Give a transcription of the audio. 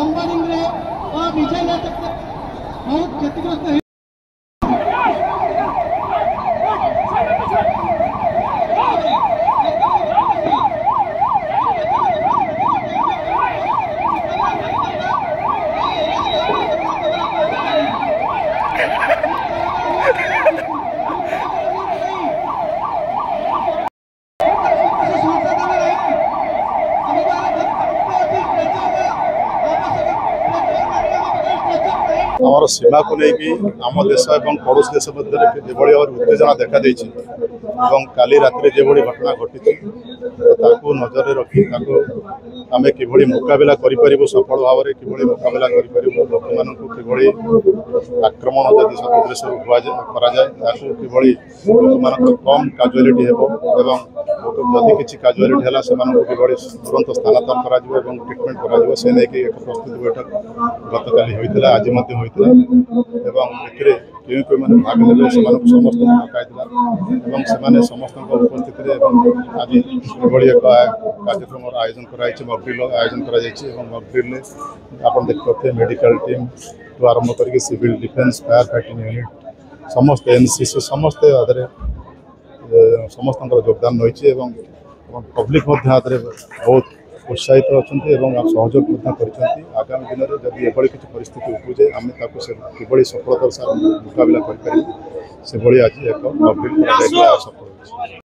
बम्बरिंग और विजय बहुत क्षतिग्रस्त है। आमर सीमा को लेकिन आम देश और पड़ोस देश मध्य जो भाव उत्तेजना देखा देती काली रात जो घटना घटी नजर रखी आम कि मुकाबला कर सफल भाव में कि मुकाबला कर लोक मान कि आक्रमण जदि सतुद्देश कि लोक मान कम काजुआलिटी जदि किसी काजुआलिटी है कि तुरंत स्थानांतर कर ट्रिटमेंट कर प्रस्तुति बैठक गतकाली होता आज मैंने भाग ने समस्त डकाई समस्त उपस्थित आज एक कार्यक्रम आयोजन कराई मकड्रिल आयोजन मकड्रिल आप देखते मेडिकल टीम ठू आरंभ कर civil defence fire fighting unit समस्त एनसीसी समस्त समस्त योगदान रही पब्लिक बहुत उत्साहित अच्छा सहयोग आगामी दिन में जब ये किसी परिस्थिति उपजे आम कि सफलतार मुकाबला कर आज एक मकड्रिल सफल।